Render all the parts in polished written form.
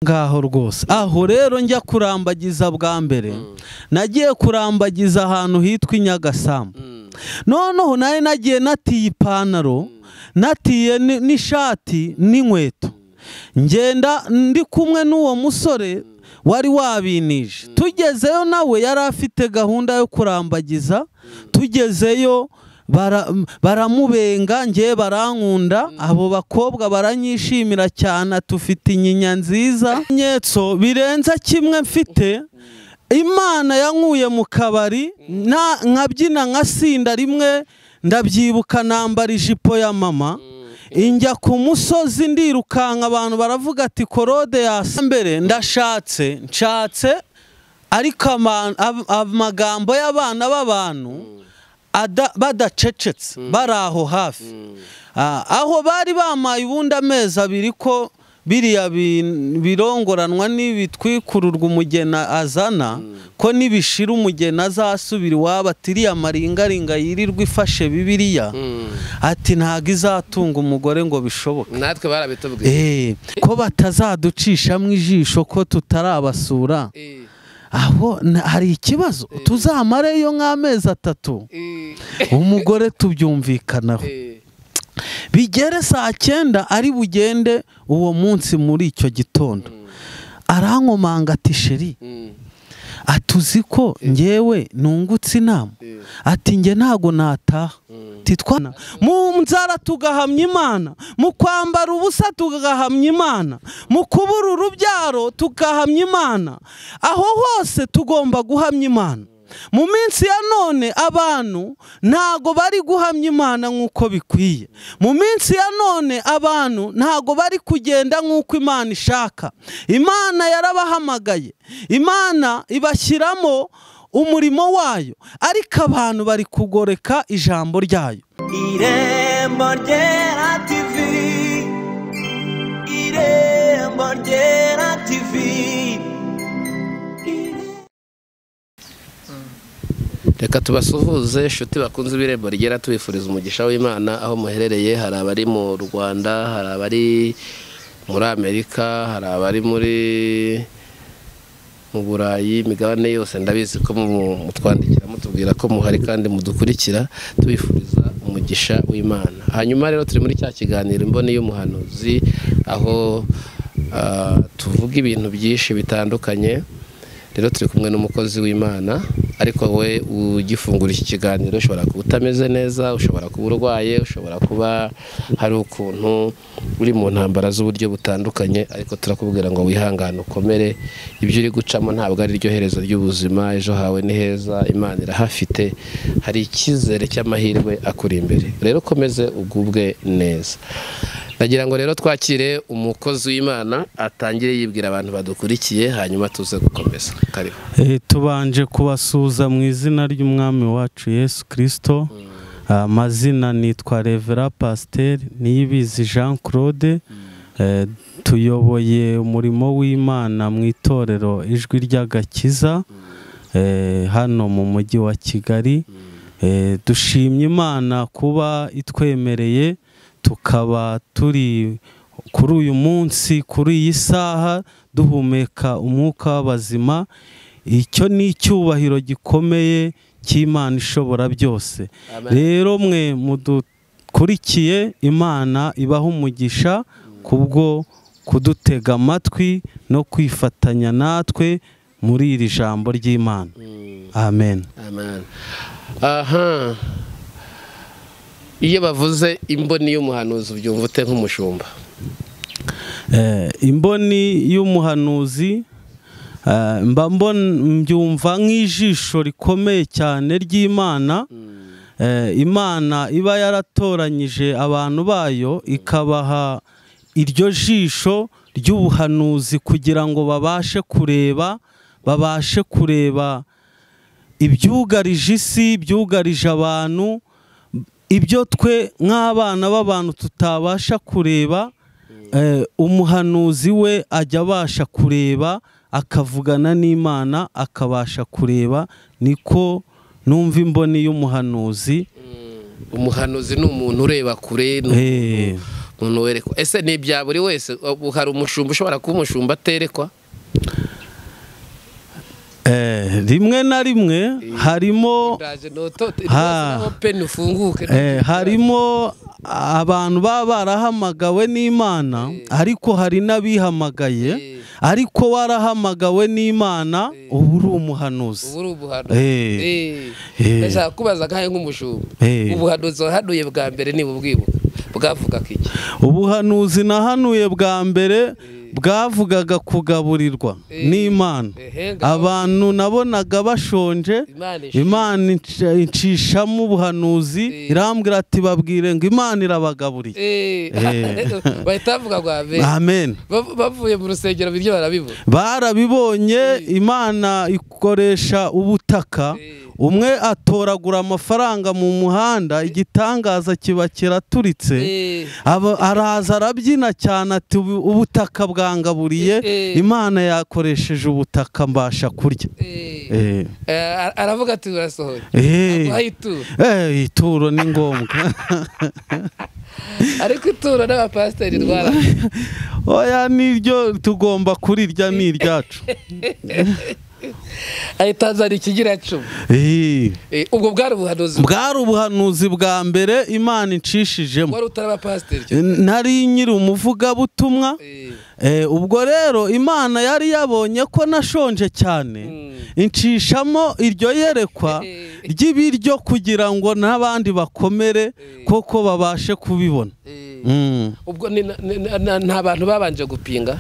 ngaho rwose. Aho rero njya kurambagiza bwa mbere nagiye kurambagiza ahantu hitwa Nyagasambu. Noneho naye nagiye natiye ipantaro, natiye n'ishati n'inkweto, ngenda ndi kumwe n'uwo musore wari wabinije. Tugezeyo nawe yari afite gahunda yo kurambagiza. Tugezeyo baramubenga, ngiye barankunda, abo bakobwa baranyishimira cyane, tufite inyinya nziza. Nyetso birenze kimwe mfite, Imana yankuye mu kabari nkabyina nkasinda rimwe, ndabyibuka nambara ijipo ya mama, injya ku musozi ndirukanka, abantu baravuga ati Korode yasa. Mbere nshatse ariko amagambo y'abana b'abantu badacecetse bari aho hafi, aho bari bamaye ubundi amezi abiri ko biriya birongoranwa n'ibitwikururwa umugena azana, ko nibishira umugena azasubira iwabo, ati iriya maringaringa yirirwa ifashe Bibiliya, ati ntago izatunga umugore ngo bishoboke. Natwe barabitubwiye ko batazaducishamo ijisho ko tutarabasura. Aho hari ikibazo, tuzamareyo nk'amezi 3 umugore tubyumvikanaho. Bigere saa 9 ari bugende uwo munsi muri icyo gitondo, arankomanga ati sheri, atuzi ko ngewe nungutse inama, ati nge ntago nataha, titwana mu nzara tugahamya Imana, mu kwambara ubusa tugahamya Imana, mu kubura urubyaro tugahamya Imana. Aho hose tugomba guhamya Imana. Mu minsi ya none abantu ntago bari guhamya Imana nk'uko bikwiye. Mu minsi ya none abantu ntago bari kugenda nk'uko Imana ishaka. Imana yarabahamagaye, Imana ibashyiramo umurimo wayo, ariko abantu bari kugoreka ijambo ryayo. Irembo Ryera TV, Irembo Ryera TV. Reka tubasuhuze inshuti bakunze Irembo Ryera, tubifuriza umugisha w'Imana aho muherereye. Hari abari mu Rwanda, hari abari muri Amerika, hari abari mu Burayi, imigabane yose ndabizi ko mutwandikira mutubwira ko muhari kandi mudukurikira, tubifuriza umugisha w'Imana. Hanyuma rero turi muri cya kiganiro Imboni y'Umuhanuzi, aho tuvuga ibintu byinshi bitandukanye. Rero turi kumwe n'umukozi w'Imana, ariko we ugifungura iki kiganiro ushobora kuba utameze neza, ushobora kuba urwaye, ushobora kuba hari ukuntu uri mu ntambara z'uburyo butandukanye, ariko turakubwira ngo wihangane ukomere. Ibyo uri gucamo ntabwo ari ryo herezo ry'ubuzima, ejo hawe ni heza, Imana irahafite, hari icyizere cy'amahirwe akuri imbere. Rero komeze ugubwe neza. Nagira ngo rero twakire umukozi w'Imana atangire yibwira abantu badukurikiye, hanyuma tuze gukomeza. Karibu. Tubanje kubasuza mu izina ry'Umwami wacu Yesu Kristo. Amazina nitwa Revera Pasteur Niyibizi Jean Claude. Tuyoboye umurimo w'Imana mu itorero Ijwi ry'Agakiza hano mu mujyi wa Kigali. Dushimye Imana kuba itwemereye tukaba turi kuri uyu munsi, kuri iyi saha, duhumeka umwuka w'abazima. Icyo ni icyubahiro gikomeye cy'Imana ishobora byose. Rero mwe mudukurikiye, Imana ibaha umugisha kubwo kudutega amatwi no kwifatanya natwe muri iri jambo ry'Imana. Amen. Amen. Aha. Iyo bavuze imboni y'umuhanuzi ubyumva ute nk'umushumba? Imboni y'umuhanuzi mbyumva nk'ijisho rikomeye cyane ry'Imana. Imana iba yaratoranyije abantu bayo, ikabaha iryo jisho ry'ubuhanuzi kugira ngo babashe kureba ibyugarije isi, ibyugarije abantu, ibyo twe nk'abana b'abantu tutabasha kureba. Umuhanuzi we ajya abasha kureba, akavugana n'Imana, akabasha kureba. Niko numva imboni y'umuhanuzi. Umuhanuzi ni umuntu ureba kure, umuntu werekwa. Ese ni ibya buri wese? Hari umushumba ushobora kuba umushumba aterekwa? Rimwe na rimwe harimo harimo abantu baba barahamagawe n'Imana, ariko hari n'abihamagaye, ariko warahamagawe n'Imana ubu uri umuhanuzi. Ndashaka kubaza gahe nk'umushumba, ubuhanuzi wahanuye bwa mbere ni bubwibuka bwavuga iki? Ubuhanuzi nahanuye bwa mbere bwavugaga kugaburirwa n'Imana. Abantu nabonaga bashonje, Imana incishamo ubuhanuzi, irambwira ati babwire ngo Imana irabagaburiye. Bahita bavuga ngo amen. Bavuye mu rusengero biryo barabibona, barabibonye. Imana ikoresha ubutaka, umwe atoragura amafaranga mu muhanda, igitangaza kiba kiraturitse, araza arabyina cyane ati ubutaka bwangaburiye, Imana yakoresheje ubutaka mbasha kurya. Aravuga ati urasohoye, ituro ni ngombwa. Ariko ituro n'abapasiteri rwara oya, niryo tugomba kurirya, ni iryacu. Ahita ikigira cumi. Ubwo bwari ubuhanuzi bwa mbere Imana incishijemo. Wari utarabapasiteri? Nari nyiri umuvugabutumwa. Ubwo rero Imana yari yabonye ko nashonje cyane, incishamo iryo yerekwa ry'ibiryo kugira ngo n'abandi bakomere koko babashe kubibona. Ubwo nta bantu babanje gupinga?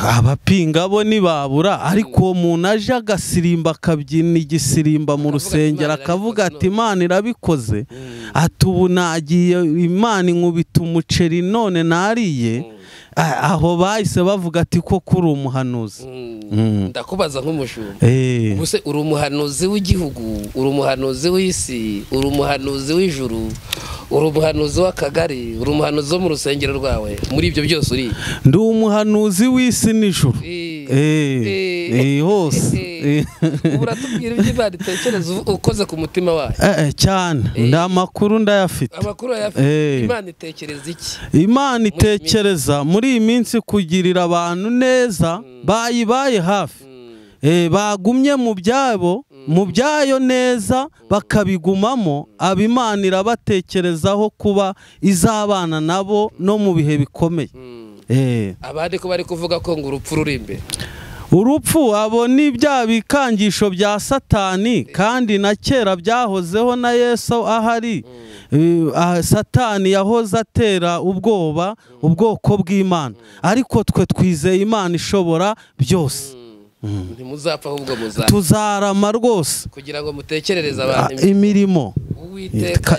Abapinga bo ntibabura, ariko uwo muntu aje agasirimba, akabyina igisirimba mu rusengero, akavuga ati Imana irabikoze, ati ubu nagiye, Imana inkubita umuceri none nariye. Aho bahise bavuga ati ko kuri umuhanuzi. Ndakubaza nk'umushumba, ubuse uri umuhanuzi w'igihugu, uri umuhanuzi w'isi, uri umuhanuzi w'ijuru, uri umuhanuzi w'akagari, uri umuhanuzi wo mu rusengero rwawe, muri ibyo byose uri? Ndi umuhanuzi w'isi n'ijuru hose. Uratubwira ibyo Imana itekereza ukoze ku mutima wayo? Cyane, nda makuru ndayafite. Amakuru yafite. Imana itekereza iki? Imana itekereza muri iyi minsi kugirira abantu neza, bayibaye hafi, bagumye mu byabo, mu byayo neza bakabigumamo. Imana irabatekerezaho kuba izabana nabo no mu bihe bikomeye. Abandi ko bari kuvuga ko ngo urupfu ruri imbere. Urupfu abo ni bya bikangisho bya Satani, kandi na kera byahozeho na Yesu ahari. Satani yahoze atera ubwoba ubwoko bw'Imana, ariko twe twizeye Imana ishobora byose. Ntimuzapfa ahubwo muzapfa, tuzarama rwose, kugira ngo mutekerereze abantu imirimo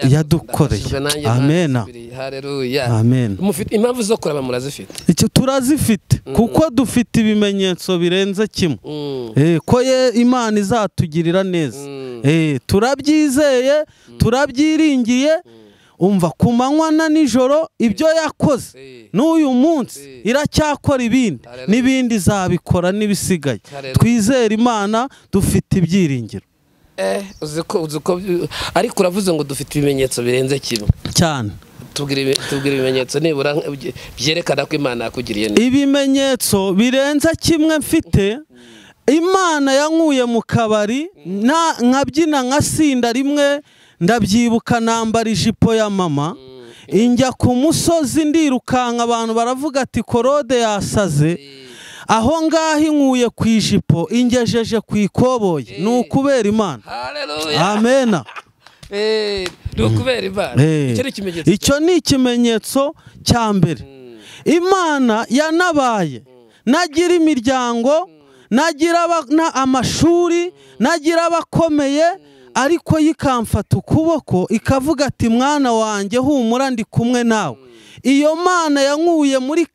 yadukoreye. Amen. Haleluya. Amen. Mufite impamvu zo kurama murazifite? Icyo turazifite, kuko dufite ibimenyetso birenze kimwe ko Imana izatugirira neza. Turabyizeye, turabyiringiye. Umva, ku manywa na nijoro ibyo yakoze n'uyu munsi iracyakora ibindi, n'ibindi zabikora n'ibisigaye. Twizere Imana, dufite ibyiringiro. Uziko ariko uravuze ngo dufite ibimenyetso birenze kimwe cyane. Tubwire ibimenyetso nibura byerekana ko Imana yakugiriye neza. Ibimenyetso birenze kimwe mfite, Imana yankuye mu kabari, nkabyina nkasinda rimwe, ndabyibuka nambara ijipo ya mama, injya ku musozi ndirukanka, abantu baravuga ati Korode yasaze. Aho ngaho inkuye ku ijipo ingejeje ku ikoboyi, ni ukubera Imana. Amen. Ni ukubera Imana. Icyo ni ikimenyetso cya mbere. Imana yanabaye nagira imiryango, nagira amashuri, nagira abakomeye, ariko yikamfata ukuboko ikavuga ati mwana wanjye humura, ndi kumwe nawe. Iyo Mana yankuye muri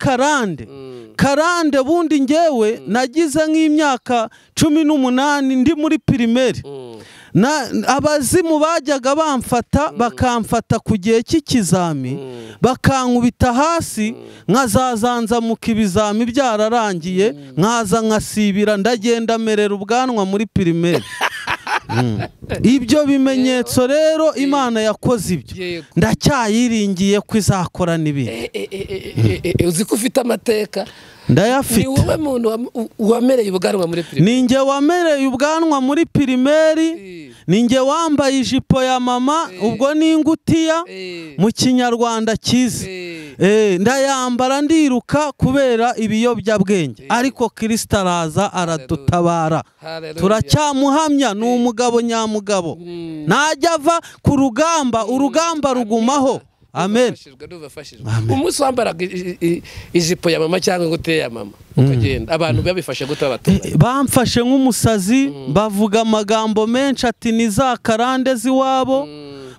karande bundi ngewe nagize nk'imyaka 18 ndi muri primaire. Abazimu bajyaga bamfata, bakamfata ku gihe cy'ikizami, bakankubita hasi, nkazazanzamuka ibizami byararangiye, nkaza nkasibira, ndagenda merera ubwanwa muri primaire. ibyo bimenyetso rero Imana yakoze ibyo, ndacyayiringiye ko izakora n'ibindi. Uzi ko ufite amateka? Ndayafite. Ni wowe muntu wamereye ubwanwa muri primaire? Ninjye wamereye ubwanwa muri primaire, ninjye wambaye ijipo ya mama, ubwo ni ingutiya mu kinyarwanda cyiza. Ndayambara ndiruka kubera ibiyobyabwenge, ariko Kristo araza aradutabara. Turacyamuhamya, ni umugabo nyamugabo, najya ava ku rugamba, urugamba rugumaho. Amen. Umunsi wambaraga ijipo ya mama cyangwa ingutiya ya mama ukagenda, abantu babifashe gute abaturage? Bamfashe nk'umusazi, bavuga amagambo menshi ati ni za karande ziwabo,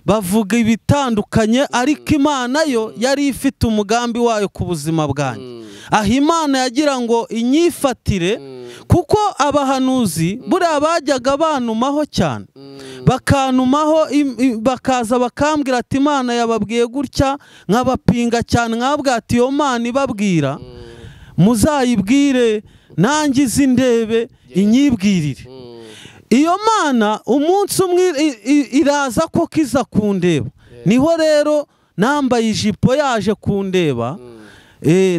bavuga ibitandukanye, ariko Imana yo yari ifite umugambi wayo ku buzima bwanjye. Aho Imana yagira ngo inyifatire, kuko abahanuzi buriya bajyaga banumaho cyane, bakanumaho bakaza bakambwira ati Imana yababwiye gutya, nkabapinga cyane, nkababwira ati iyo Mana ibabwira muzayibwire nanjye izi ndebe inyibwirire. Iyo Mana umunsi umwe iraza ko kiza kundeba, niho rero nambaye ijipo yaje kundeba.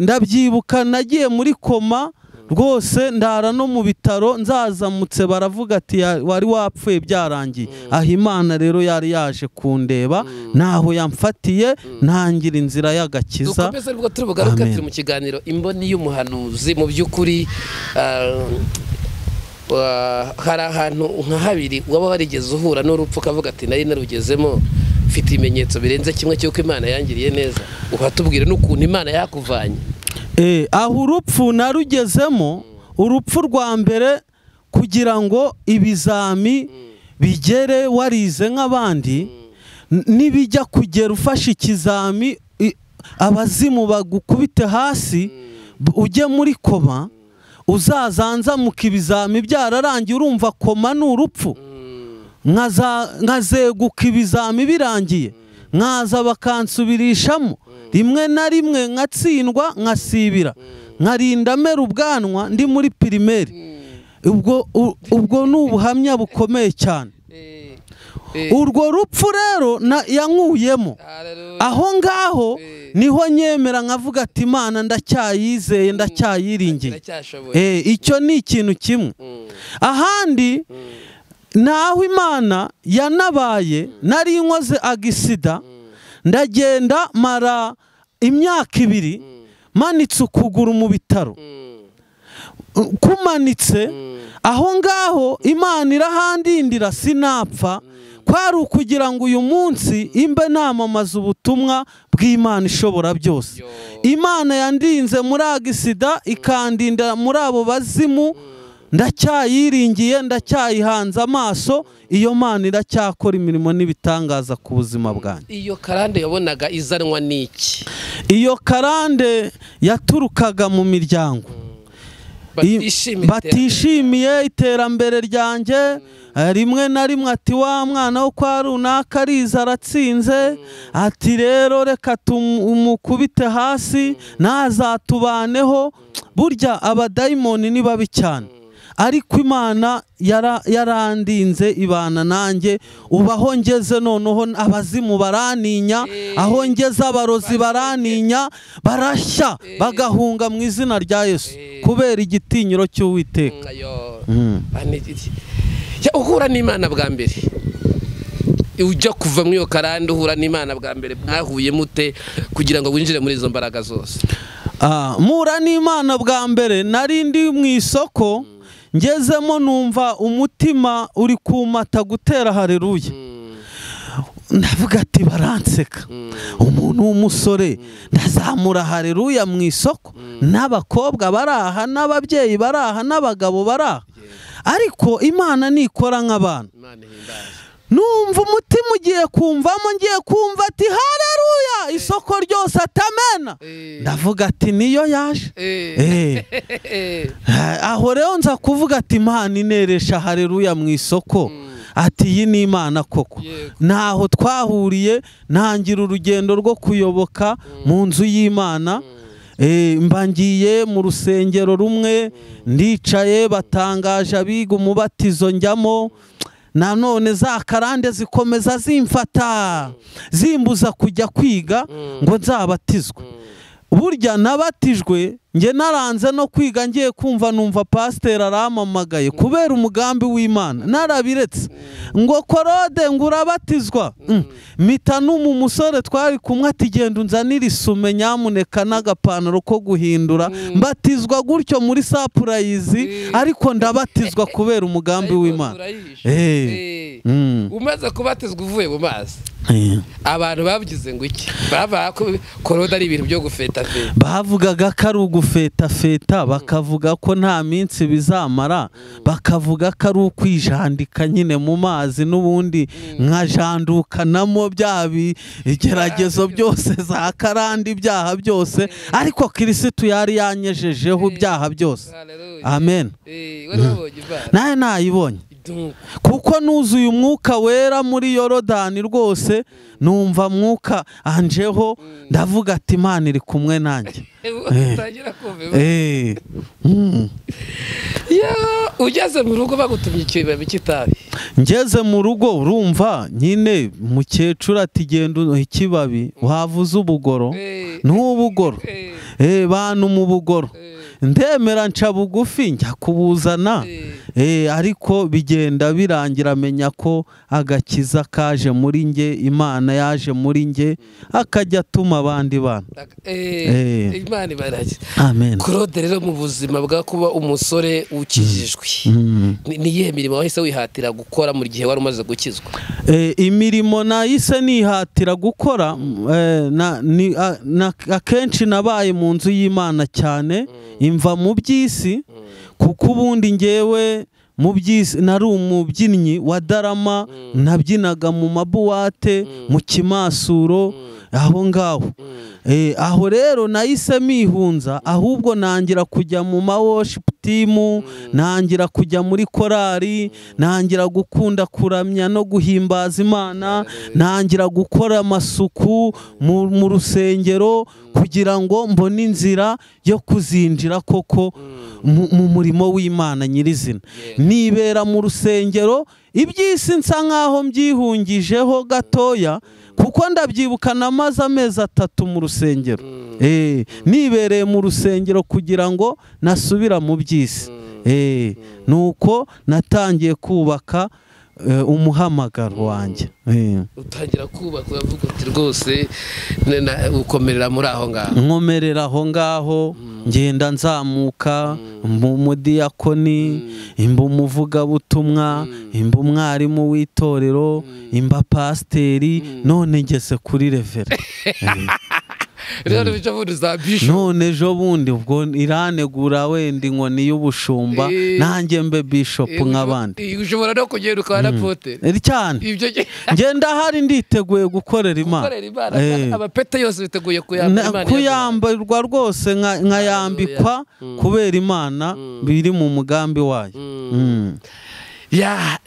Ndabyibuka nagiye muri koma rwose, ndara no mu bitaro, nzazamutse baravuga ati wari wapfuye byarangiye. Aho Imana rero yari yaje kundeba, naho yamfatiye ntangira inzira y'agakiza. Dukomeze ubwo turi bugaruke, turi mu kiganiro Imboni y'Umuhanuzi. Mu by'ukuri hari ahantu nka habiri waba warigeze uhura n'urupfu ukavuga ati nari narugezemo, mfite ibimenyetso birenze kimwe cy'uko Imana yangiriye neza, uhatubwire n'ukuntu Imana yakuvanye. Aho urupfu narugezemo, urupfu rwa mbere, kugira ngo ibizami bigere warize nk'abandi, nibijya kugera ufashe ikizami abazimu bagukubite hasi ujye muri koma, uzazanzamuka ibizami byararangiye, urumva koma ni urupfu. Nkazeguka ibizami birangiye, nkaza bakansubirishamo, rimwe na rimwe nkatsindwa nkasibira, nkarinda mera ubwanwa ndi muri primaire. Ubwo ni ubuhamya bukomeye cyane. Urwo rupfu rero yankuyemo, aho ngaho niho nyemera nkavuga ati Imana ndacyayizeye, ndacyayiringiye. Icyo ni ikintu kimwe. Ahandi naho Imana yanabaye, nari nkoze agisida, ndagenda mara imyaka 2 manitse ukuguru mu bitaro. Kumanitse aho ngaho Imana irahandindira, sinapfa, kwari ukugira ngo uyu munsi imbe namamaza ubutumwa bw'Imana ishobora byose. Imana yandinze muri agisida, ikandinda muri abo bazimu, ndacyayiringiye, ndacyayihanze amaso. Iyo Mana iracyakora imirimo n'ibitangaza ku buzima bwanjye. Iyo karande yabonaga izanwa n'iki? Iyo karande yaturukaga mu miryango batishimiye iterambere ryanjye. Rimwe na rimwe ati wa mwana wo kwa runaka ariza aratsinze, ati rero reka tumukubite hasi ntazatubaneho. Burya abadayimoni ni babi cyane, ariko Imana yarandinze ibana nanjye. Ubaho ngeze noneho abazimu baraninya, aho ngeze abarozi baraninya, barashya bagahunga mu izina rya Yesu, kubera igitinyiro cy'Uwiteka. Uhura n'Imana bwa mbere, ujya kuva mu iyo karande uhura n'Imana bwa mbere, mwahuye mute kugira ngo winjire muri izo mbaraga zose? Mpura n'Imana bwa mbere nari ndi mu isoko, ngezemo numva umutima uri kumata gutera haleluya. Ndavuga ati baranseka, umuntu w'umusore ndazamura haleluya mu isoko, n'abakobwa baraha, n'ababyeyi baraha, n'abagabo baraha, ariko Imana nikora nk'abantu. Numva umutima ugiye kumvamo, ngiye kumva ati haleluya, isoko ryose atamena. Ndavuga ati niyo yaje. Aho rero nza kuvuga ati Imana ineresha haleluya mu isoko, ati iyi ni Imana koko. Naho twahuriye, ntangira urugendo rwo kuyoboka mu nzu y'Imana. Mbangiye mu rusengero rumwe, ndicaye, batangaje abiga umubatizo, njyamo nanone za karande zikomeza zimfata zimbuza kujya kwiga ngo nzabatizwe. Burya nabatijwe nge naranze no kwiga ngiye kumva numva pasiteri arampamagaye kubera umugambi w'Imana narabiretse ngo Korode ngo urabatizwa. Mita n'umu musore twari kumwe ati genda unzanira isume nyamuneka n'agapantaro ko guhindura mbatizwa gutyo muri surprise ariko ndabatizwa kubera umugambi w'Imana. Umaze kubatizwa uvuye mu mazi abantu bavugize ngo iki baba Korode ari ibintu byo gufeta feta bavugaga ko ari ugufeta bakavuga ko nta minsi bizamara bakavuga ko ari ukwijandika nyine mu mazi n'ubundi nkajandukanamo bya bigeragezo byose za karandi ibyaha byose ariko Kristo yari yanyejejeho ibyaha byose. Amen. Naye nayibonye kuko nuzuye umwuka wera muri Yorodani rwose numva mwuka anjeho ndavuga ati Imana iri kumwe nanjye. Ugeze mu rugo bagutumye ikibabi cy'itabi. Ngeze mu rugo urumva nyine mukecuru ati genda ikibabi wavuze ubugoro n'ubugoro bantu mu bugoro ndemera nca bugufi njya kubuzana ariko bigenda birangira menya ko agakiza kaje muri nge Imana yaje muri nge akajya atuma abandi bana. Imana ibaraje. Amen. Korode rero mu buzima bwa kuba umusore ukijijwe niyihe mirimo wahise wihatira gukora mu gihe wari umaze gukizwa? Imirimo nahise nihatira gukora akenshi nabaye mu nzu y'Imana cyane imva mu by'isi kuko ubundi ngewe mu by'isi nari umubyinnyi wa darama nabyinaga mu mabuwate mu kimasuro aho ngaho. Aho rero nahise mihunza ahubwo nangira kujya mu ma worship team nangira kujya muri korari nangira gukunda kuramya no guhimbaza Imana nangira gukora amasuku mu rusengero kugira ngo mbone inzira yo kuzinjira koko mu murimo w'Imana nyirizina. Nibera mu rusengero iby'isi nsa nkaho mbyihungijeho gatoya kuko ndabyibuka namaze amezi 3 mu rusengero. Nibereye mu rusengero kugira ngo nasubira mu by'isi. Nuko natangiye kubaka umuhamagaro wanjye. Utangira kubaka uvuga uti rwose ukomerera muri aho ngaho. Nkomerera aho ngaho ngenda nzamuka mu mudiyakoni imba umuvugabutumwa imba umwarimu w'itorero imba pasiteri none ngeze kuri revera. None ejo bundi ubwo iranegura wenda inkoni y'ubushumba nanjye mbe bishop nk'abandi. Ushobora no kugenda ukaba pote cyane ngenda hari nditeguye gukorera Imana. Abapete yose biteguye kuyambarwa rwose nkayambikwa kubera Imana biri mu mugambi wayo.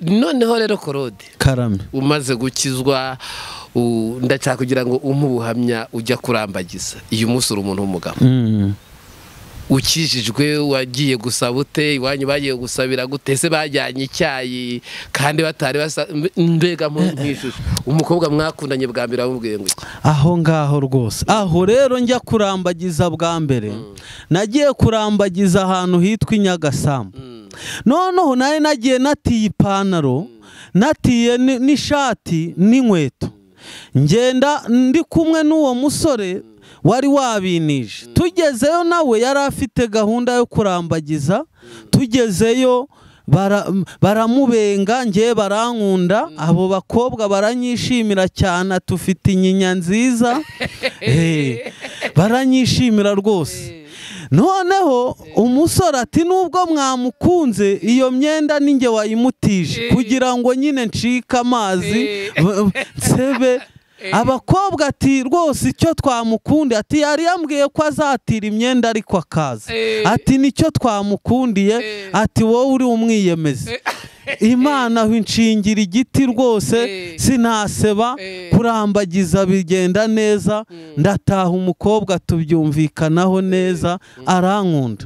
Noneho rero Korode karame umaze gukizwa ndashaka kugira ngo umubuhamya ujya kurambagiza iyo munsi uri umuntu w'umugabo ukijijwe wagiye gusaba ute iwanyu bagiye gusabira gute se bajyanye icyayi kandi batari mbega mu ishusho umukobwa mwakundanye bwa mbere amubwiye ngo aho ngaho rwose aho rero njya kurambagiza bwa mbere nagiye kurambagiza ahantu hitwa Nyagasambu. Noneho naye nagiye natiye ipantaro natiye n'ishati n'inkweto ngenda ndi kumwe n'uwo musore wari wabinije. Tugezeyo nawe yari afite gahunda yo kurambagiza. Tugezeyo baramubenga ngiye barankunda abo bakobwa baranyishimira cyane tufite inyinya nziza baranyishimira rwose. Noneho umusore ati nubwo mwamukunze iyo myenda ninjye wayimutije kugira ngo nyine ncika amazi nsebe. Abakobwa ati rwose icyo twamukundiye ati yari yambwiye ko azatira imyenda ariko akaza ati nicyo twamukundiye ati wowe uri umwiyemezi. Imana aho inshingira igiti rwose sinaseba kurambagiza bigenda neza ndataha umukobwa tubyumvikanaho neza arankunda.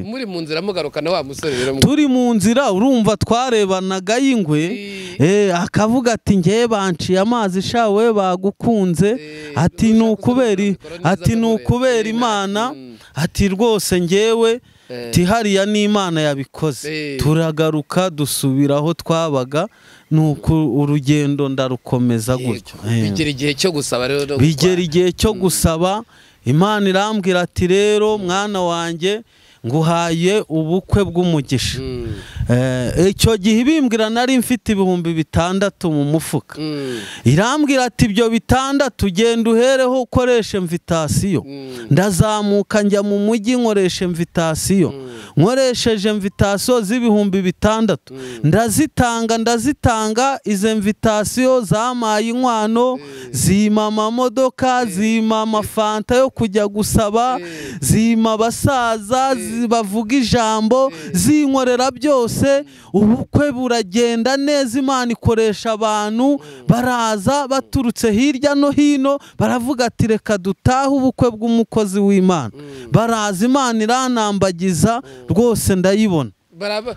Muri mu nzira mugarukana wa musore rero turi mu nzira urumva twarebanaga y'ingwe akavuga ati ngiye banciye amazi shawe bagukunze ati nukubera Imana ati rwose ngewe tihariya n'Imana yabikoze. Turagaruka dusubira aho twabaga nuko urugendo ndarukomeza gutyo. Bigera igihe cyo gusaba rero bigera igihe cyo gusaba Imana irambwira ati rero mwana wanjye nguhaye ubukwe bw'umugisha. Icyo gihe bimbwira nari mfite 6,000 mu mufuka. Irambwira ati ibyo 6 genda uhereho ukoresha invitation. Ndazamuka njya mu mujyi nkoresha invitation. Nkoresheje invitation z'6,000 ndazitanga izo invitation zamaye inkwano zima amamodoka zima amafanta yo kujya gusaba zima abasaza bavuga ijambo zinkorera byose. Ubukwe buragenda neza Imana ikoresha abantu baraza baturutse hirya no hino baravuga ati reka dutahe ubukwe bw'umukozi w'Imana. Baraza Imana iranambagiza rwose ndayibona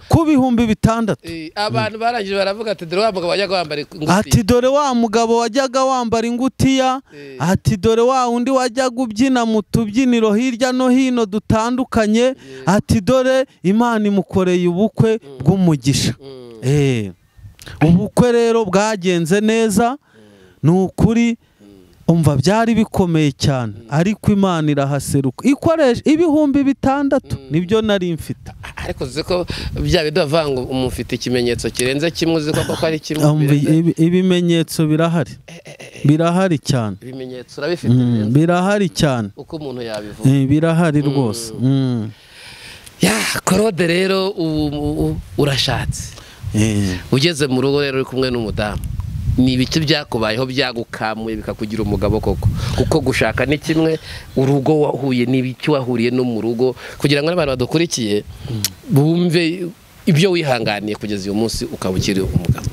ku 6,000. Abantu barangije baravuga ati dore wa mugabo wajyaga wambara ingutiya ati dore wa mugabo wajyaga wambara ingutiya ati dore wa undi wajyaga ubyina mu tubyiniro hirya no hino dutandukanye ati dore Imana imukoreye ubukwe bw'umugisha. Ubukwe rero bwagenze neza n'ukuri umva byari bikomeye cyane ariko Imana irahaseruka ikoresha 6,000 nibyo nari mfite. Ariko uzi ko bya bidavanga umufite ikimenyetso kirenze kimwe uzi ko ari kimwe. Ibimenyetso birahari cyane. Ibimenyetso urabifite birahari cyane uko umuntu yabivuga. Birahari rwose. Claude rero urashatse ugeze mu rugo rero uri kumwe n'umudamu ni ibiki byakubayeho byagukamuye bikakugira umugabo koko kuko gushaka ni kimwe urugo wahuye n'ibiki wahuriye no mu rugo kugira ngo n'abantu badukurikiye bumve ibyo wihanganiye kugeza uyu munsi ukabukira umugabo.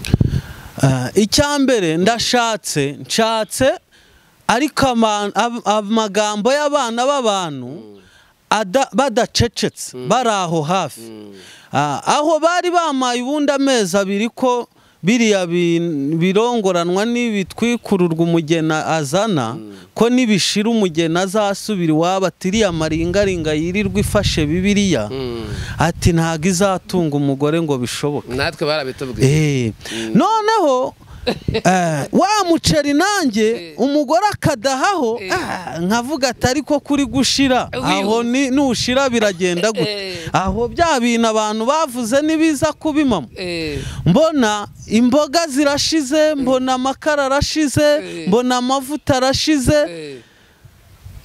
Icyambere nshatse ariko amagambo y'abana b'abantu badacecetse baraho hafi aho bari bamaye ubundi amezi 2 ko biriya birongoranwa n'ibitwikururwa umugena azana ko nibishira umugena azasubira iwabo atiriya maringaringa yirirwa ifashe Bibiliya ati ntago izatunga umugore ngo bishoboke. Natwe barabitubwiye. Noneho wa muceri nanjye umugore akadahaho nkavuga ati ariko kuri gushira aho nushira biragenda gute aho bya bintu abantu bavuze nibiza kubimamo. Mbona imboga zirashize mbona amakara arashize mbona amavuta arashize.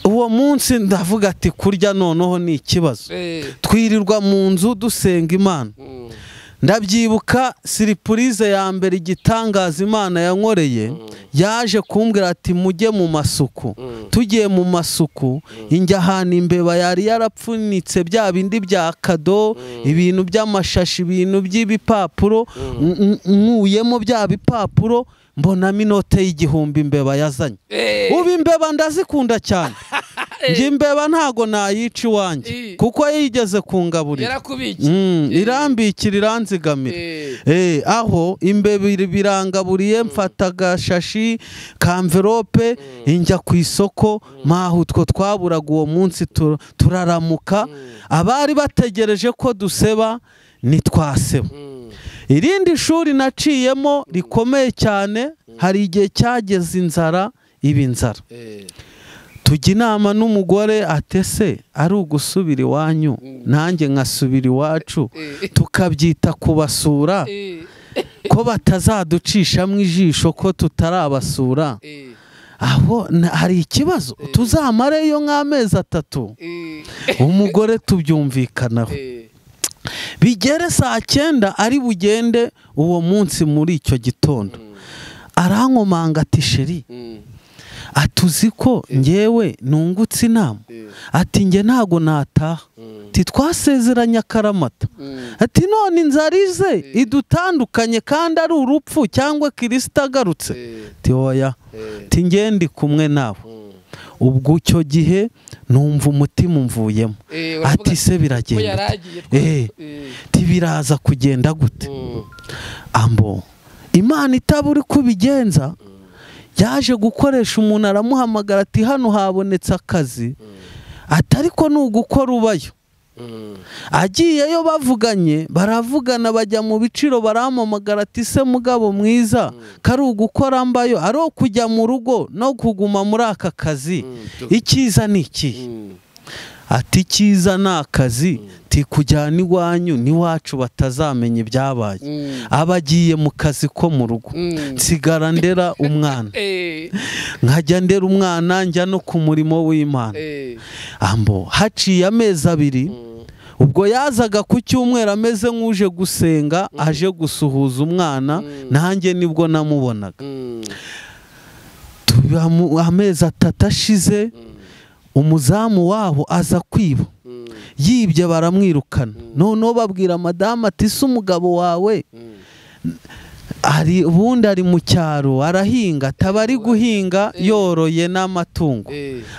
Uwo munsi ndavuga ati kurya noneho ni ikibazo. Twirirwa mu nzu dusenga Imana. Ndabyibuka surprise ya mbere igitangaza Imana yankoreye yaje kumbwira ati mujye mu masuku. Tugiye mu masuku injya ahantu imbeba yari yarapfunitse bya bindi bya kado ibintu by'amashashi ibintu by'ibipapuro nkuyemo bya bipapuro mbonamo inote y'igihumbi imbeba yazanye. Ubu imbeba ndazikunda cyane. Nje imbeba ntago nayica iwanjye kuko yigeze kungaburira irambikira iranzigamira. Aho imbeba birangaburiye mfata agashashi kamverope injya ku isoko maho utwo twaburaga uwo munsi turaramuka abari bategereje ko duseba nitwaseba. Irindi shuri naciyemo rikomeye cyane hari igihe cyageze inzara ibinzara. Tujya inama n'umugore atese ari ugusubira iwanyu nanjye nkasubira iwacu tukabyita kubasura ko batazaducishamo ijisho ko tutarabasura. Aho hari ikibazo tuzamareyo nk'amezi 3 umugore tubyumvikanaho. Bigere saa 9 ari bugende uwo munsi muri icyo gitondo arankomanga ati sheri atuzi ko ngewe nungutse inama ati nge ntago nataha ati twasezeranye akaramata, ati none inzara ize idutandukanye kandi ari urupfu cyangwa Kristo agarutse, ati oya, ati ngende kumwe nawe. Ubwo icyo gihe numva umutima umvuyemo, ati se biragenda biraza kugenda gute? Ambo Imana itaburi kubigenza, yaje gukoresha umuntu aramuhamagara ati hano habonetse akazi, atariko n'ugukora ubayo. Agiyeyo bavuganye, baravugana bajya mu biciro, barampamagara ati se mugabo mwiza, kari ugukora mbayo ari kujya mu rugo no kuguma muri aka kazi, icyiza ni iki? Ati cyiza ni akazi, ti kujyana iwanyu n'iwacu batazamenya ibyabaye. Abagiye mu kazi ko mu rugo, nsigara ndera umwana, nkajya ndera umwana njya no ku murimo w'Imana. Ambo haciye amezi 2, ubwo yazaga ku cyumweru ameze nk'uje gusenga, aje gusuhuza umwana, nanjye nibwo namubonaga. Amezi 3 ashize, umuzamu waho aza kwiba, yibye baramwirukana. Noneho babwira madamu ati se umugabo wawe ubundi ari mu cyaro arahinga, tabari guhinga yoroye n'amatungo.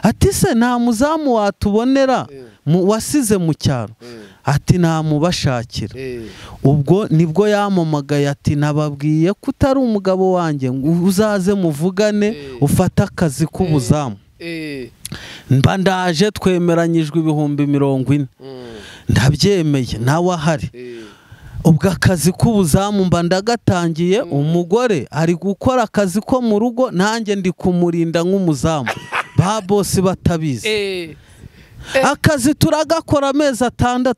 Ati se nta muzamu watubonera wasize mu cyaro? Ati namubashakira. Ubwo nibwo yampamagaye ati nababwiye ko utari umugabo wanjye, uzaze muvugane ufata akazi k'ubuzamu. Mba ndaje, twemeranyijwe 40,000, ndabyemeye nawe ahari. Ubwo akazi k'ubuzamu mba ndagatangiye, umugore ari gukora akazi ko mu rugo, nanjye ndi kumurinda nk'umuzamu, ba bosi batabizi. Akazi turagakora amezi 6.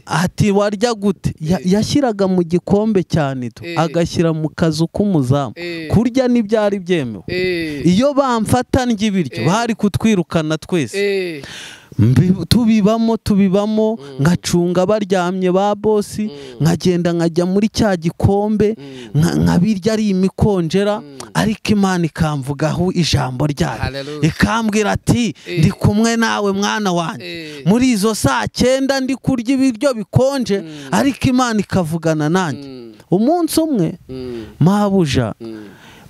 Ati warya gute? Yashyiraga mu gikombe cyane, agashyira mu kazu k'umuzamu, kurya n'ibyari byemewe. Iyo bamfata ndya ibiryo bari kutwirukana twese. Tubibamo ngacunga baryamye ba bosi, nkagenda nkajya muri cya gikombe nkabirya ari imikonjera, ariko Imana ikamvugaho ijambo ryayo, ikambwira ati ndi kumwe nawe mwana wanjye. Muri izo saa 9 ndi kurya ibiryo bikonje, ariko Imana ikavugana nanjye. Umunsi umwe mabuja,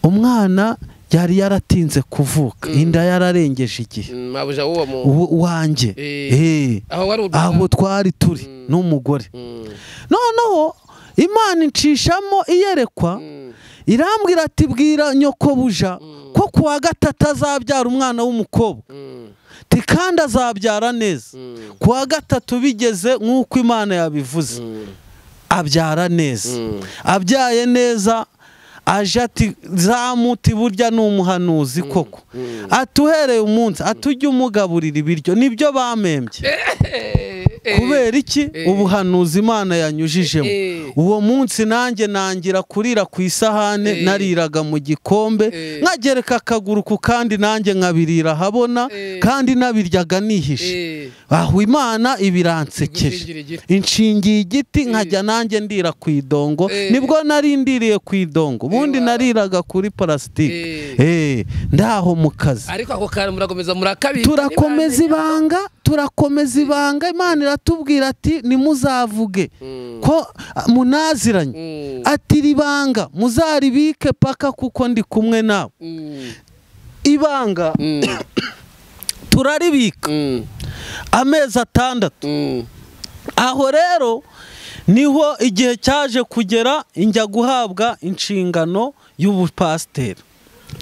umwana yari yaratinze kuvuka, inda yararengeje igihe, mabuja wanjye, aho twari turi n'umugore. Noneho Imana incishamo iyerekwa, irambwira ati bwira nyokobuja ko kuwa 3 azabyara umwana w'umukobwa, kandi azabyara neza. Kuwa 3 bigeze nk'uko Imana yabivuze, abyara neza. Abyaye neza, aje ati zamuti burya n'umuhanuzi koko, atuhereye umunsi atujya umugaburira ibiryo. Nibyo bamembye. Kubera iki? Ubuhanuzi Imana yanyujijemo. Uwo munsi nanjye nangira kurira ku isahane, nariraga mu gikombe, nkagereka akaguru ku kandi nanjye nkabirira habona, kandi nabiryaga nihishe. Aho Imana ibiransekeje, inshingiye igiti, nkajya nanjye ndira ku idongo. Nibwo nari ndiriye ku idongo, ubundi nariraga kuri plastique. Ndaho mu kazi. Ariko ako kantu murakomeza murakabira, turakomeza ibanga. Imana iratubwira ati nimuzavuge ko munaziranye, ati ribanga muzaribike paka kuko ndi kumwe nawe. Ibanga turaribika amezi 6. Aho rero niho igihe cyaje kugera, njya guhabwa inshingano y'ubupasiteri.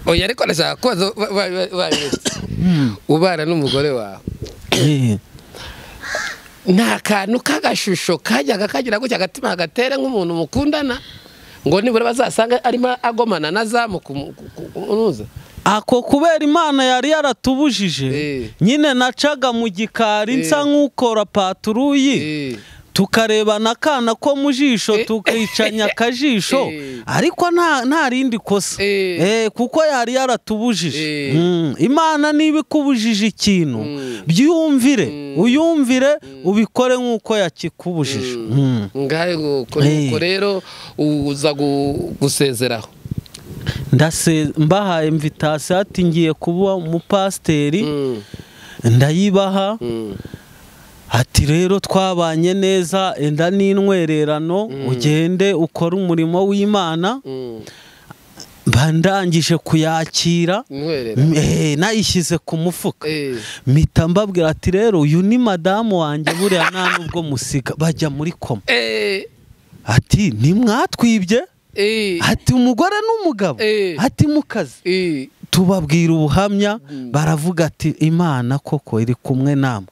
Oya, ariko nashaka ko ubana n'umugore wawe, nta kantu k'agashusho kajyaga kagira gutya agatima hagatere nk'umuntu mukundana, ngo nibura bazasanga arimo agomana na zamu kunuza? Ako kubera Imana yari yaratubujije, nyine nacaga mu gikari nsa nk'ukora paturuyi, tukarebana akana ko mu jisho, tukicanya akajisho, ariko nta rindi kosa, kuko yari yaratubujije. Imana niba ikubujije ikintu, byumvire, uyumvire, ubikore nk'uko yakikubujije. Ngaho rero uza gusezeraho, mbahaye invitation ati ngiye kuba umupasiteri, ndayibaha. ati rero twabanye neza enda n'intwererano ugende ukora umurimo w'Imana bandangije kuyakira nayishyize ku mufuka mpita mbabwira ati rero uyu ni madamu wanjye buriya nta nubwo musiga bajya muri koma ati ntimwatwibye ati umugore n'umugabo ati mu kazi tubabwira ubuhamya baravuga ati Imana koko iri kumwe namwe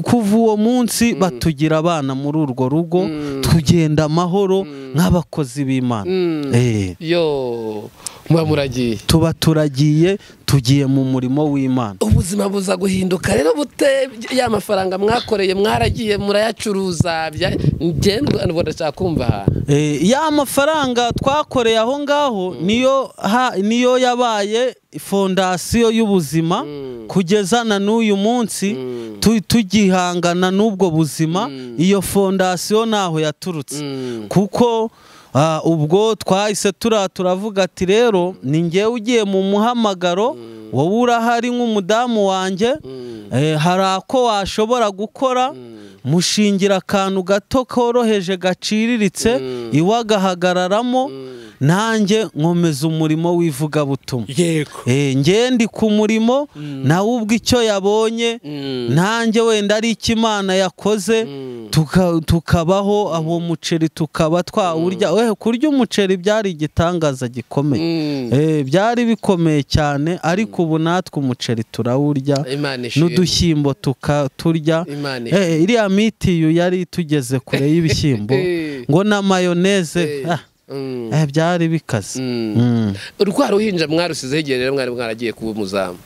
kuva uwo munsi batugira abana muri urwo rugo tugenda amahoro nk'abakozi b'Imana yo muragiye tuba turagiye tugiye mu murimo w'Imana ubuzima buza guhinduka rero bute ya mafaranga mwakoreye mwaragiye murayacuruza ngendo ndashaka kumva ya mafaranga twakoreye aho ngaho niyo yabaye fondasiyo y'ubuzima kugeza na n'uyu munsi tugihangana n'ubwo buzima iyo fondasiyo naho yaturutse kuko ubwo twahise turavuga ati rero ni ngewe ugiye mu muhamagaro wowe urahari nk'umudamu wanjye hari ako washobora gukora mushingira akantu gato koroheje gaciriritse iwe agahagararamo nanjye nkomeza umurimo w'ivugabutumwa ngende ku murimo nawe ubwo icyo yabonye nanjye wenda ari icyo Imana yakoze tukabaho aho muceri tukaba twawurya kurya umuceri byari igitangaza gikomeye byari bikomeye cyane ariko ubu natwe umuceri turawurya n'udushyimbo tukaturya iriya mitiyu yari tugeze kure y'ibishyimbo ngo na mayoneze byari bikaze urwa ruhinja mwarusizeho igihe rero mwari mwaragiye kuba umuzamu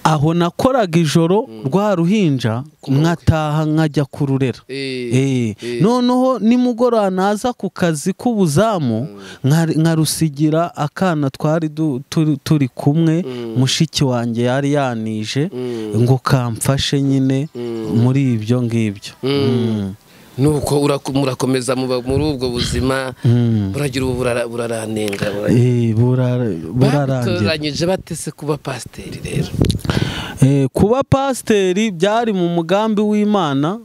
aho nakoraga ijoro rwa ruhinja nkataha nkajya kururera noneho nimugoroba naza ku kazi k'ubuzamu nkarusigira akana twari turi kumwe mushiki wanjye yari yanije ngo kamfashe nyine muri ibyo ngibyo nuko murakomeza muri ubwo buzima buragira buraranenga burarangira batese kuba pasiteri rero kuba pasiteri byari mu mugambi w'Imana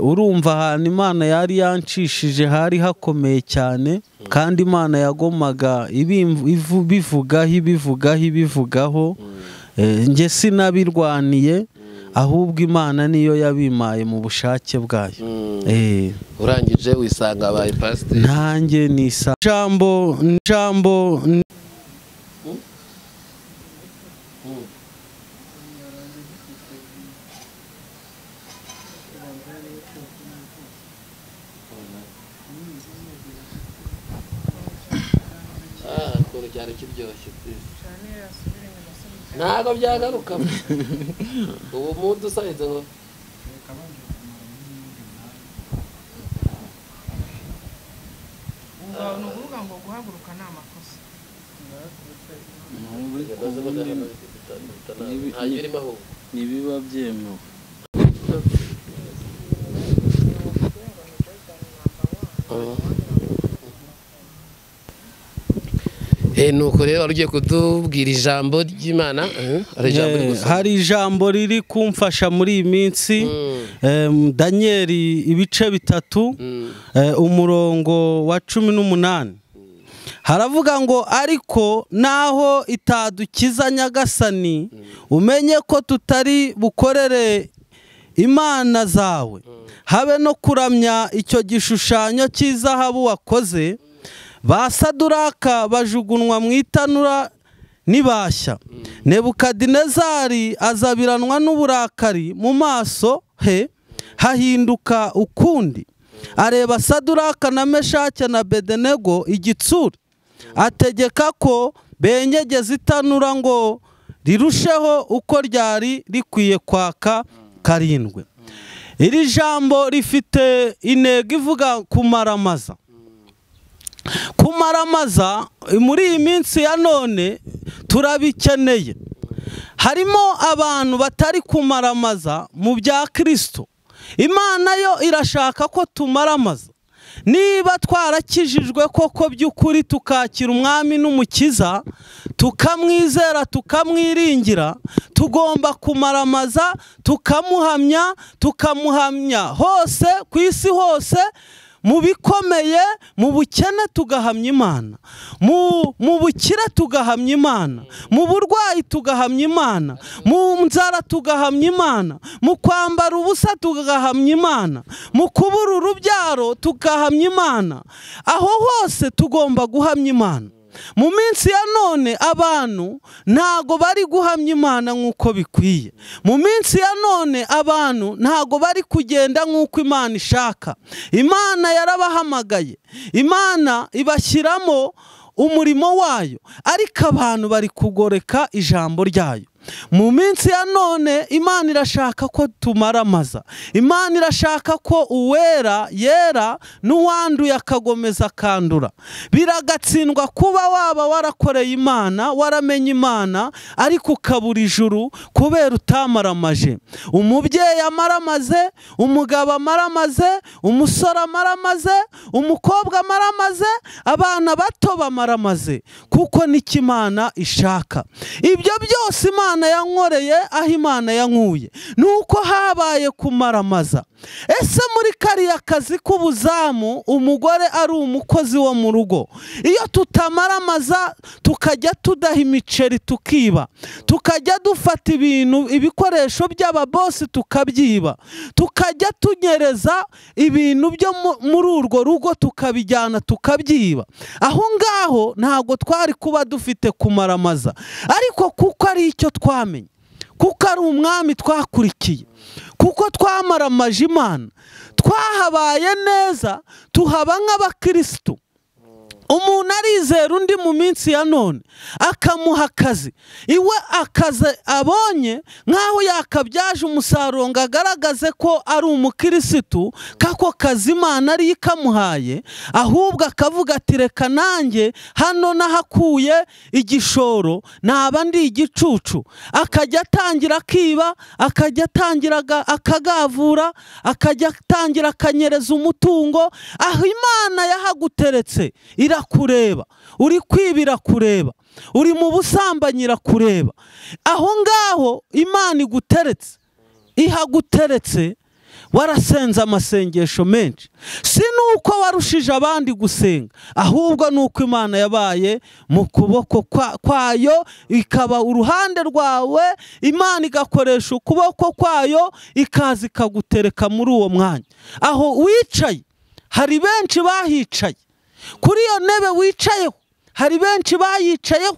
urumva ahantu Imana yari yancishije hari hakomeye cyane kandi Imana yagomaga ibivugaho njye sinabirwaniye ahubwo Imana niyo yabimaye mu bushake bwayo urangije wisanga abaye pasiteri nanjye nisa jambo cyane kiryoshye ntago byagaruka ubu muntu usahize ngo ni ukuvuga ngo guhaguruka ni amakosa ntibiba byemewe nuko rero wari ugiye kutubwira ijambo ry'Imana hari ijambo riri kumfasha muri iyi minsi Danieli ibice 3 umurongo wa 18 haravuga ngo ariko naho itadukiza nyagasani umenye ko tutari bukorere imana zawe habe no kuramya icyo gishushanyo cy'izahabu wakoze ba Saduraka bajugunwa mu itanura nibashya Nebukadinezari azabiranwa n'uburakari mu maso he hahinduka ukundi areba Saduraka na Meshake na Bedenego igitsure ategeka ko benyegeza itanura ngo rirusheho uko ryari rikwiye kwaka karindwe iri jambo rifite intego ivuga kumaramaza muri iyi minsi ya none turabikeneye harimo abantu batari kumaramaza mu bya Kristo Imana yo irashaka ko tumaramaza niba twarakijijwe koko by'ukuri tukakira umwami n'umukiza tukamwizera tukamwiringira, tugomba kumaramaza tukamuhamya hose ku isi hose, mu bikomeye, mu bukene tugahamya Imana, mu bukire tugahamya Imana, mu burwayi tugahamya Imana, mu nzara tugahamya Imana, mu kwambara ubusa tugahamya Imana, mu kubura urubyaro tugahamya Imana. Aho hose tugomba guhamya Imana. Mu minsi ya none abantu ntago bari guhamya Imana nk'uko bikwiye. Mu minsi ya none abantu ntago bari kugenda nk'uko Imana ishaka. Imana yarabahamagaye, Imana ibashyiramo umurimo wayo, ariko abantu bari kugoreka ijambo ryayo. Mu minsi ya none Imana irashaka ko tumaramaza. Imana irashaka ko uwera yera n'uwanduye akagomeza akandura. Biragatsindwa kuba waba warakoreye Imana, waramenye Imana, ariko ukabura ijuru kubera utamaramaje. Umubyeyi amaramaze, umugabo amaramaze, umusore amaramaze, umukobwa amaramaze, abana bato bamaramaze, kuko nicyo Imana ishaka. Ibyo byose Imana yankoreye aho Imana yankuye nuko habaye kumaramaza. Ese muri kariya kazi k'ubuzamu umugore ari umukozi wo mu rugo, iyo tutamaramaza tukajya tudaha imiceri tukiba, tukajya dufata ibikoresho by'ababosi tukabyiba, tukajya tunyereza ibintu byo muri urwo rugo tukabijyana tukabyiba, aho ngaho ntago twari kuba dufite kumaramaza. Ariko kuko ari icyo twamenye, kuko ari umwami twakurikiye, kuko twamaramaje Imana, twahabaye neza, tuhaba nk'abakristo. Umuntu arizera undi mu minsi ya none akamuha akazi, iwe akazi abonye nk'aho yakabyaje umusaruro ngo agaragaze ko ari umukirisitu, kako kazi Imana ari ikamuhaye, ahubwo akavuga ati reka nanjye hano nahakuye igishoro naba ndi igicucu, akajya atangira akiba, akajya atangira akagavura, akajya atangira akanyereza umutungo. Aho Imana yahaguteretse irakureba, uri kwibira kureba, uri mu busambanyi irakureba. Aho ngaho Imana iguteretse, ihaguteretse, warasenze amasengesho menshi, si nuko warushije abandi gusenga, ahubwo nuko Imana yabaye mu kuboko kwayo, ikaba uruhande rwawe, Imana igakoresha ukuboko kwayo, ikaza ikagutereka muri uwo mwanya. Aho wicaye hari benshi bahicaye, kuri iyo ntebe wicayeho hari benshi bayicayeho,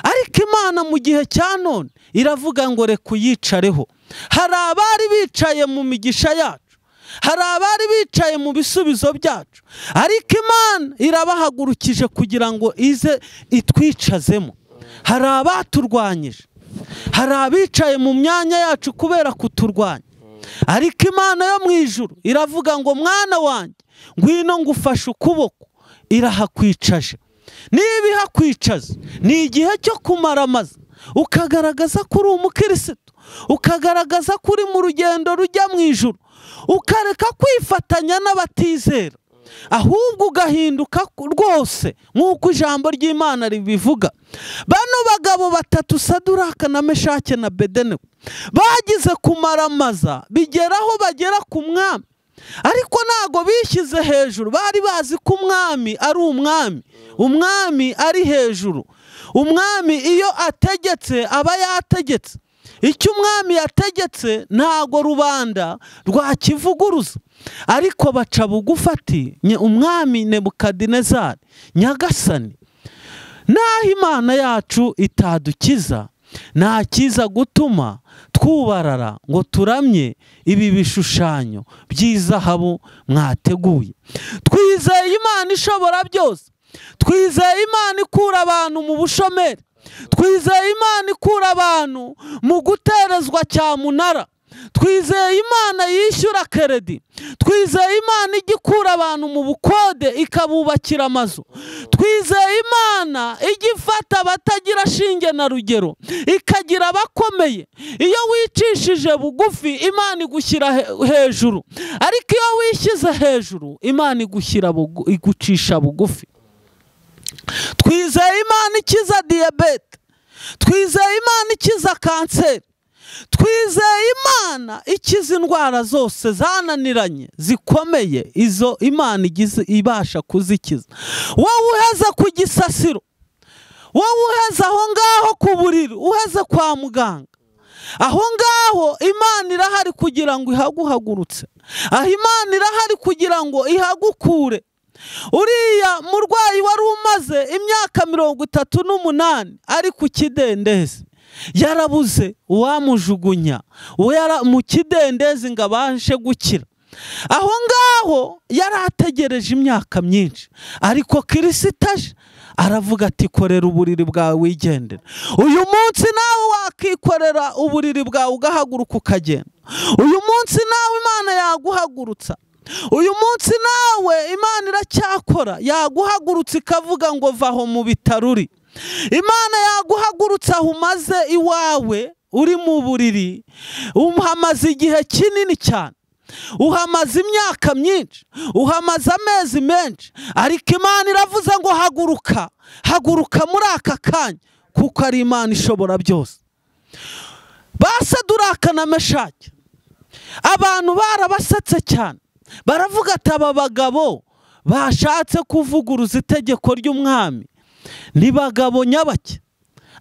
ariko Imana mu gihe cya none iravuga ngo reka uyicareho. Hari abari bicaye mu migisha yacu, hari abari bicaye mu bisubizo byacu, ariko Imana irabahagurukije kugira ngo ize itwicazemo. Hari abaturwanyije, hari abicaye mu myanya yacu kubera kuturwanya, ariko Imana yo mu ijuru iravuga ngo mwana wanjye ngwino ngufashe ukuboko, irahakwicaje. Niba ihakwicaza ni igihe cyo kumaramaza, ukagaragaza ko uri umukirisitu, ukagaragaza ko uri mu rugendo rujya mu ijuru, ukareka kwifatanya n'abatizera, ahubwo ugahinduka rwose nk'uko ijambo ry'Imana ribivuga. Bano bagabo batatu, Saduraka na Meshake na Abedenego, bagize kumaramaza bigeraho bagera ku mwami, ariko ntago bishyize hejuru. Bari bazi ko umwami ari umwami, umwami ari hejuru. Umwami iyo ategetse aba yategetse, icyo umwami yategetse ntago rubanda rwakivuguruza. Ariko baca bugufi ati umwami Nebukadinezari, nyagasani, naho Imana yacu itadukiza, nta kiza gutuma twubarara ngo turamye ibi bishushanyo by'izahabu mwateguye. Twizeye Imana ishobora byose, twizeye Imana ikura abantu mu bushomeri, twizeye Imana ikura abantu mu guterezwa cyamunara, twizeye imana yishyura keredi, twizeye imana ijya ikura abantu mu bukode ikabubakira amazu, twizeye imana ijya ifata abatagira shinge na rugero ikagira abakomeye. Iyo wicishije bugufi imana igushyira hejuru, ariko iyo wishyize hejuru imana igucisha bugufi. Twizeye imana ikiza diyabete, twizeye imana ikiza kanseri, twizeye imana ikiza indwara zose zananiranye zikomeye, izo imana ibasha kuzikiza. Wowe uheze ku gisasiro, wowe uheze aho ngaho ku buriri, uheze kwa muganga, aho ngaho imana irahari kugira ngo ihaguhagurutse, aho imana irahari kugira ngo ihagukure. Uriya murwayi wari umaze imyaka 38 ari ku kidendezi, yarabuze uwamujugunya mu kidendezi ngo abashe gukira. Aho ngaho yari ategereje imyaka myinshi, ariko Kristo aje aravuga ati korera uburiri bwawe wigendera. Uyu munsi nawe wakikorera uburiri bwawe ugahaguruka ukagenda. Uyu munsi nawe imana yaguhagurutsa. Uyu munsi nawe imana iracyakora, yaguhagurutsa ikavuga ngo vaho mu bitaruri. Imana yaguhagurutsa aho umaze iwawe uri mu buriri, uhamaze igihe kinini cyane, uhamaze imyaka myinshi, uhamaze amezi menshi, ariko imana iravuze ngo haguruka, haguruka muri aka kanya, kuko ari imana ishobora byose. Basaduraka na Meshaki abantu barabasetse cyane, baravuga ati aba bagabo bashatse kuvuguruza itegeko ry'umwami ni bagabo nyabake,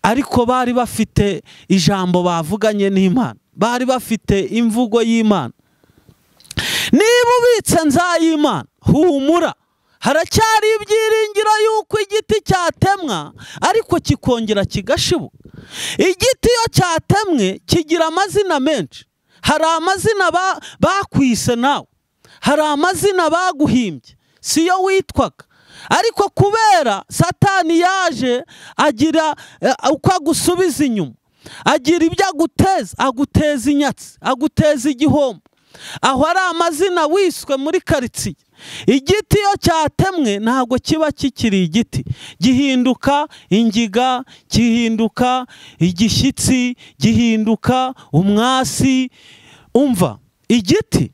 ariko bari bafite ijambo bavuganye n'Imana, bari bafite imvugo y'Imana. Niba ubitse nzayimana, humura, haracyari ibyiringiro yuko igiti cyatemwa ariko kikongera kigashibuka. Igiti iyo cyatemwe kigira amazina menshi, hari amazina bakwise nawe, hari amazina baguhimbye siyo witwaga, ariko kubera Satani yaje agira uko agusubiza inyuma, agira ibyo aguteza inyatsi, aguteza igihombo. Aho ari amazina wiswe muri karitsiye. Igiti iyo cyatemwe ntabwo kiba kikiri igiti, gihinduka ingiga, gihinduka igishyitsi, gihinduka umwasi. Umva, igiti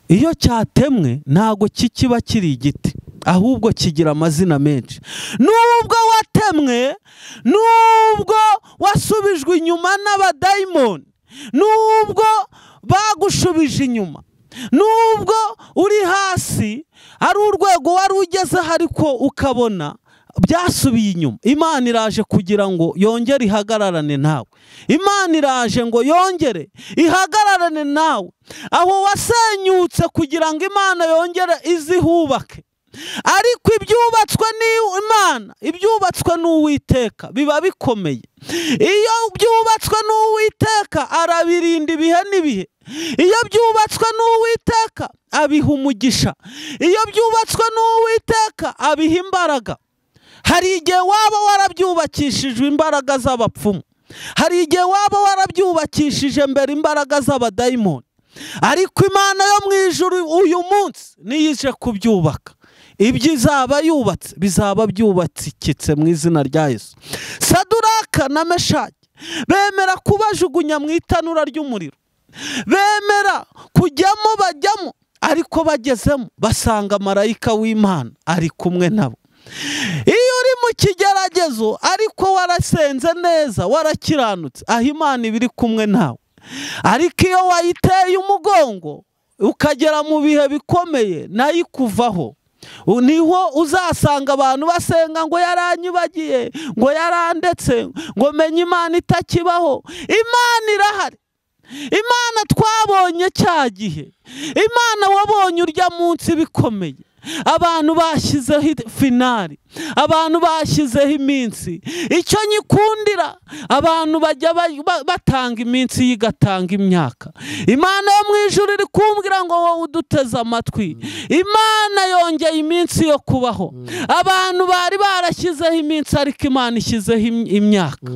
iyo cyatemwe ntabwo kikiba kiri igiti, ahubwo kigira amazina menshi. Nubwo watemwe, nubwo wasubijwe inyuma n'abadayimoni, nubwo bagushubije inyuma, nubwo uri hasi ari urwego wari ugezeho ariko ukabona byasubiye inyuma, Imana iraje kugira ngo yongere ihagararane nawe. Imana iraje ngo yongere ihagararane nawe aho wasenyutse, kugira ngo Imana yongere izihubake. Ariko ibyubatswe n'Imana, ibyubatswe n'Uwiteka biba bikomeye. Iyo byubatswe n'Uwiteka arabirinda ibihe n'ibihe. Iyo byubatswe n'Uwiteka abiha umugisha. Iyo byubatswe n'Uwiteka abiha imbaraga. Hari igihe waba warabyubakishijwe imbaraga z'abapfumu, hari igihe waba warabyubakishije mbere imbaraga z'abadayimoni, ariko Imana yo mu ijuru uyu munsi niyije kubyubaka. Ibyo izaba yubatse bizaba byubakitse mu izina rya Yesu. Saduraka na Meshaki bemera kubajugunya mu itanura ry'umuriro, bemera kujyamo bajyamo, ariko bagezemo basanga marayika w'Imana ari kumwe nabo. Iyo uri mu kigeragezo ariko warasenze neza, warakiranutse, aho Imana ibiri kumwe nawe. Ariko iyo wayiteye umugongo ukagera mu bihe bikomeye, nayo ikuvaho. Niho uzasanga abantu basenga ngo yaranyibagiye, ngo yarandetse, ngo menye Imana itakibaho. Imana irahari. Imana twabonye cya gihe, Imana wabonye urya munsi bikomeye. Abantu bashyizeho finali, abantu bashyizeho iminsi. Icyo nyikundira, abantu bajya batanga iminsi yigatanga imyaka. Imana yo mu ijuru iri kumbwira ngo wowe uduteze amatwi, Imana yongeye yaduhaye iminsi yo kubaho. Abantu bari barashyizeho iminsi ariko Imana ishyizeho imyaka.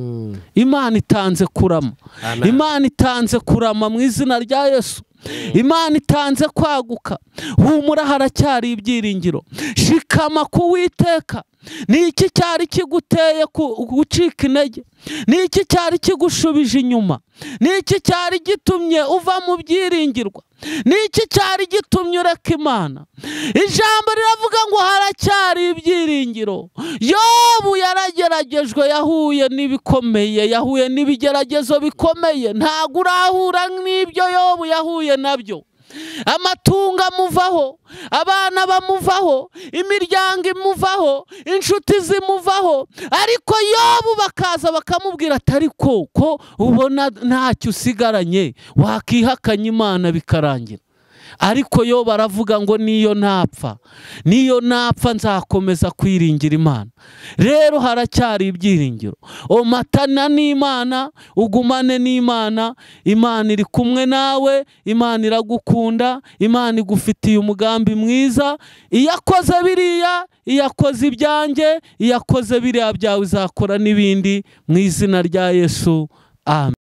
Imana itanze kurama. Imana itanze kurama mu izina rya Yesu. Imana itanze kwaguka. Humura, haracyari ibyiringiro. Shikama ku Uwiteka. Ni iki cyari kiguteye gucika intege? Ni iki cyari kigushubije inyuma? Ni iki cyari gitumye uva mu byiringirwa? Ni iki cyari gitumye ureka Imana? Ijambo riravuga ngo haracyari ibyiringiro. Yobu yarageragejwe, yahuye n'ibikomeye, yahuye n'ibigeragezo bikomeye. Ntabwo urahura n'ibyo Yobu yahuye nabyo. Amatungo amuvaho, abana bamuvaho, imiryango imuvaho, inshuti zimuvaho, ariko Yobu bakaza bakamubwira ati ariko ko ubona ntacyo usigaranye, wakihakanya Imana bikarangira. Ariko Yobu aravuga ngo niyo napfa nzakomeza kwiringira Imana. Rero haracyari ibyiringiro. Omatana n'Imana, ugumane n'Imana. Imana iri kumwe nawe, Imana iragukunda, Imana igufitiye umugambi mwiza. Iyakoze biriya, iyakoze ibyanjye, iyakoze biriya byawe izakora n'ibindi mu izina rya Yesu. Amen.